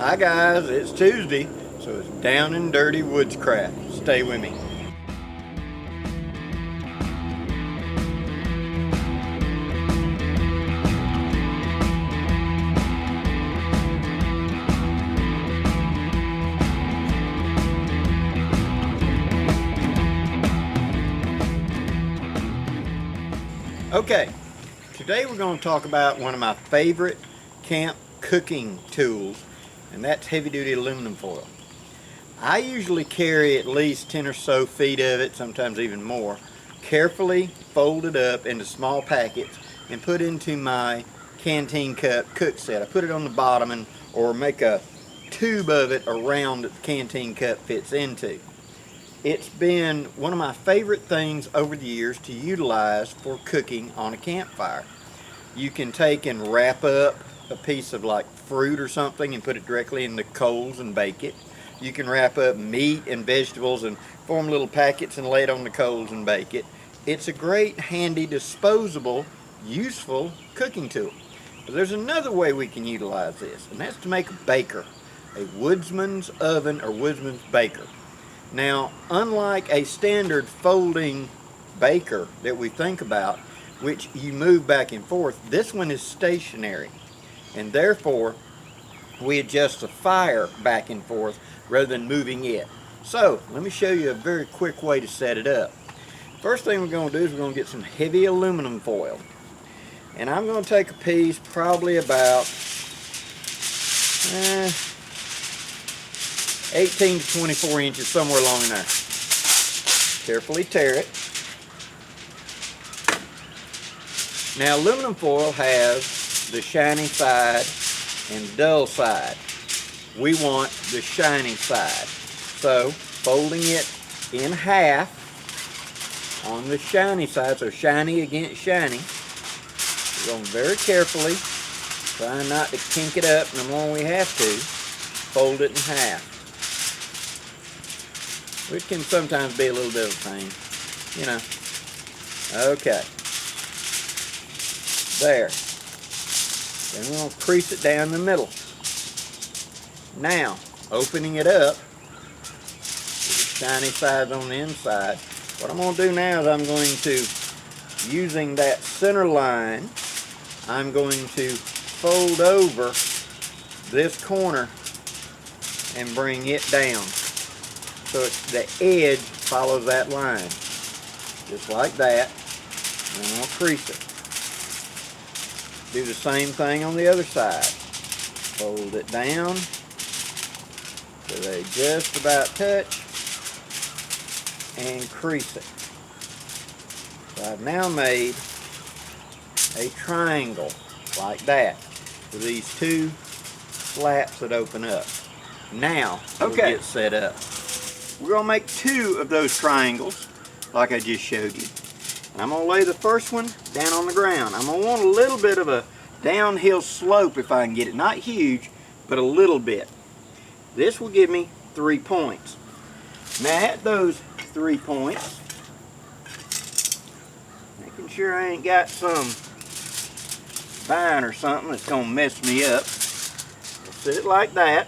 Hi guys, it's Tuesday, so it's Down and Dirty Woodscraft. Stay with me. Okay, today we're going to talk about one of my favorite camp cooking tools, and that's heavy-duty aluminum foil. I usually carry at least 10 or so feet of it, sometimes even more, carefully folded up into small packets and put into my canteen cup cook set. I put it on the bottom or make a tube of it around that the canteen cup fits into. It's been one of my favorite things over the years to utilize for cooking on a campfire. You can take and wrap up a piece of like fruit or something and put it directly in the coals and bake it. You can wrap up meat and vegetables and form little packets and lay it on the coals and bake it. It's a great, handy, disposable, useful cooking tool. But there's another way we can utilize this, and that's to make a baker, a woodsman's oven or woodsman's baker. Now, unlike a standard folding baker that we think about, which you move back and forth, this one is stationary, and therefore we adjust the fire back and forth rather than moving it. So let me show you a very quick way to set it up. First thing we're going to do is we're going to get some heavy aluminum foil, and I'm going to take a piece probably about 18 to 24 inches, somewhere along in there. Carefully tear it. Now, aluminum foil has the shiny side and dull side. We want the shiny side. So, folding it in half on the shiny side, so shiny against shiny, we're going very carefully, trying not to kink it up no more than we have to, fold it in half. Which can sometimes be a little bit of a pain, you know. Okay. There. Then we're going to crease it down the middle. Now, opening it up, with the shiny sides on the inside, what I'm going to do now is I'm going to, using that center line, I'm going to fold over this corner and bring it down. So the edge follows that line, just like that. And I'm going to crease it. Do the same thing on the other side. Fold it down so they just about touch and crease it. So I've now made a triangle like that with these two slats that open up. Now we'll get set up. We're going to make two of those triangles like I just showed you. And I'm going to lay the first one down on the ground. I'm going to want a little bit of a downhill slope if I can get it. Not huge, but a little bit. This will give me 3 points. Now at those 3 points, making sure I ain't got some vine or something that's going to mess me up. We'll set it like that.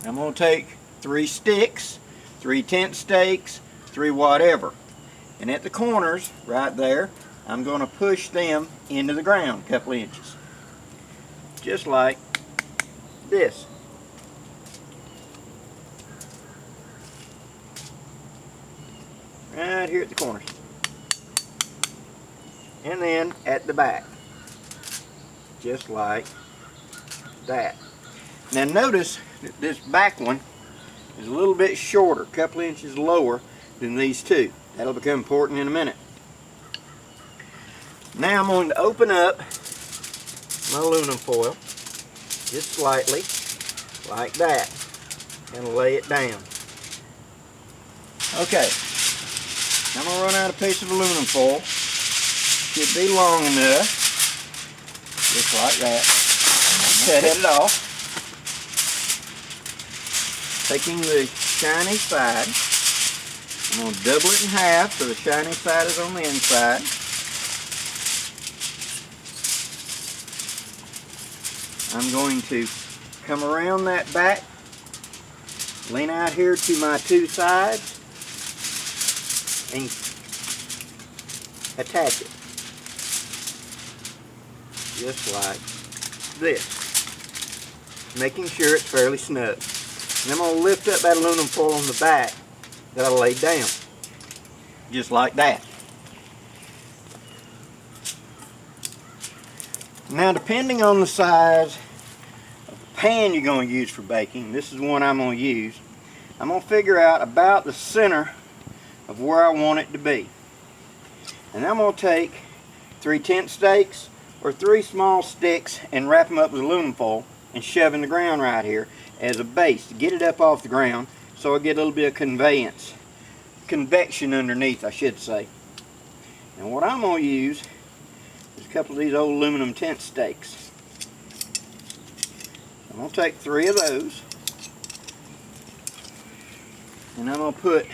I'm going to take 3 sticks, 3 tent stakes, 3 whatever. And at the corners, right there, I'm going to push them into the ground a couple inches. Just like this. Right here at the corners. And then at the back. Just like that. Now notice that this back one is a little bit shorter, a couple inches lower than these two. That'll become important in a minute. Now I'm going to open up my aluminum foil just slightly, like that, and lay it down. Okay, I'm going to run out a piece of aluminum foil. Should be long enough, just like that. Set it off. Taking the shiny side, I'm going to double it in half so the shiny side is on the inside. I'm going to come around that back, lean out here to my two sides, and attach it. Just like this. Making sure it's fairly snug. And I'm going to lift up that aluminum foil on the back that I laid down. Just like that. Now, depending on the size of the pan you're going to use for baking, this is one I'm going to use. I'm going to figure out about the center of where I want it to be. And I'm going to take 3 tent stakes or 3 small sticks and wrap them up with aluminum foil and shove in the ground right here as a base to get it up off the ground, so I get a little bit of convection underneath, I should say. And what I'm going to use is a couple of these old aluminum tent stakes. I'm going to take 3 of those, and I'm going to put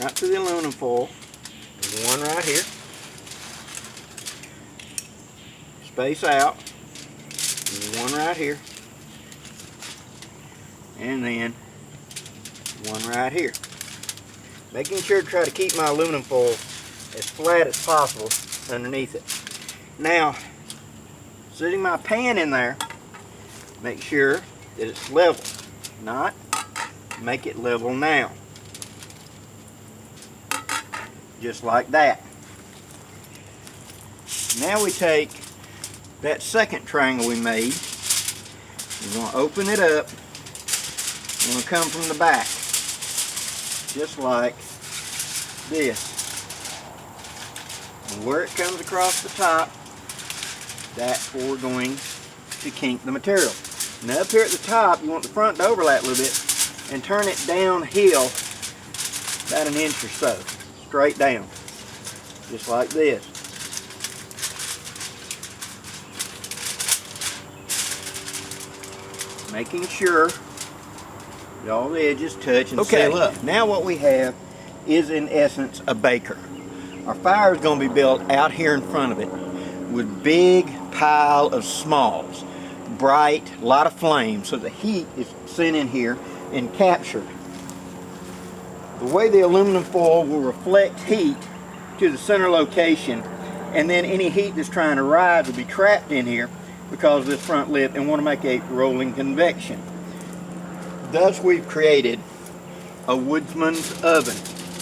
right through the aluminum foil, one right here, space out, one right here, and then one right here. Making sure to try to keep my aluminum foil as flat as possible underneath it. Now, setting my pan in there, make sure that it's level. Not make it level now. Just like that. Now we take that second triangle we made, we're going to open it up, we're going to come from the back, just like this. And where it comes across the top, that's where we're going to kink the material. Now up here at the top, you want the front to overlap a little bit and turn it downhill about 1 inch or so, straight down, just like this. Making sure that all the edges touch and seal up. Now what we have is in essence a baker. Our fire is going to be built out here in front of it with big pile of smalls, bright, a lot of flame, so the heat is sent in here and captured. The way the aluminum foil will reflect heat to the center location, and then any heat that's trying to rise will be trapped in here because of this front lip and want to make a rolling convection. Thus we've created a woodsman's oven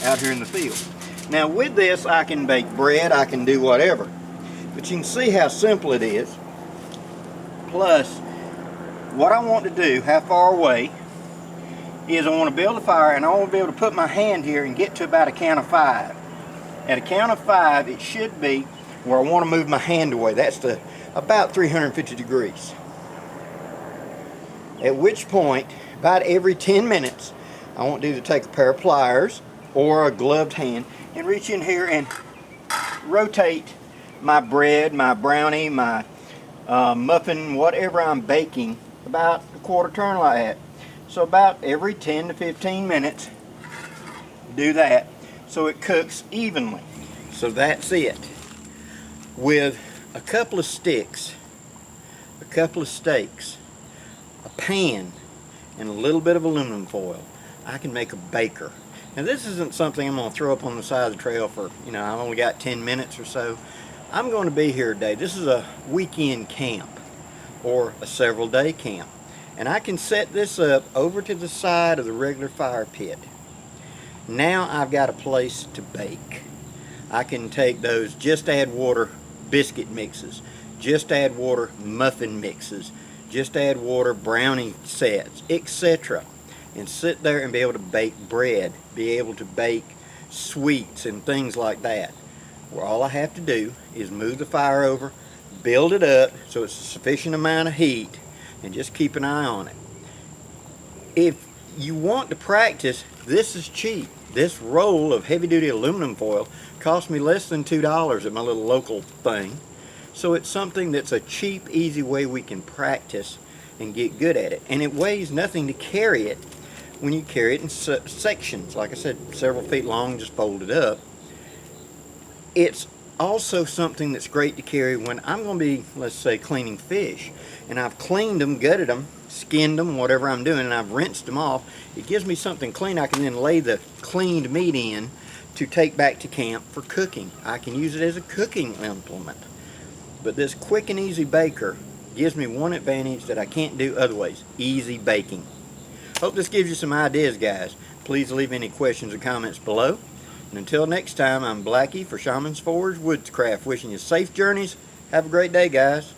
out here in the field. Now with this I can bake bread, I can do whatever. But you can see how simple it is. Plus, what I want to do, how far away, is I want to build a fire and I want to be able to put my hand here and get to about a count of 5. At a count of 5 it should be where I want to move my hand away. That's the about 350 degrees. At which point, about every 10 minutes, I want to either take a pair of pliers or a gloved hand and reach in here and rotate my bread, my brownie, my muffin, whatever I'm baking, about a quarter turn like that. So about every 10 to 15 minutes, do that so it cooks evenly. So that's it. With a couple of sticks, a couple of stakes, a pan, and a little bit of aluminum foil, I can make a baker. Now this isn't something I'm going to throw up on the side of the trail for, you know, I've only got 10 minutes or so. I'm going to be here today. This is a weekend camp or a several day camp. And I can set this up over to the side of the regular fire pit. Now I've got a place to bake. I can take those just add water biscuit mixes, just add water muffin mixes, just add water brownie sets, etc. and sit there and be able to bake bread, be able to bake sweets and things like that, where all I have to do is move the fire over, build it up so it's a sufficient amount of heat, and just keep an eye on it. If you want to practice, this is cheap. This roll of heavy-duty aluminum foil cost me less than $2 at my little local thing. So it's something that's a cheap, easy way we can practice and get good at it. And it weighs nothing to carry it when you carry it in sections. Like I said, several feet long, just fold it up. It's also something that's great to carry when I'm going to be, let's say, cleaning fish. And I've cleaned them, gutted them, skinned them, whatever I'm doing, and I've rinsed them off, it gives me something clean I can then lay the cleaned meat in to take back to camp for cooking. I can use it as a cooking implement. But this quick and easy baker gives me one advantage that I can't do otherwise: easy baking. Hope this gives you some ideas, guys. Please leave any questions or comments below. And until next time, I'm Blackie for Shaman's Forge Woodscraft, wishing you safe journeys. Have a great day, guys.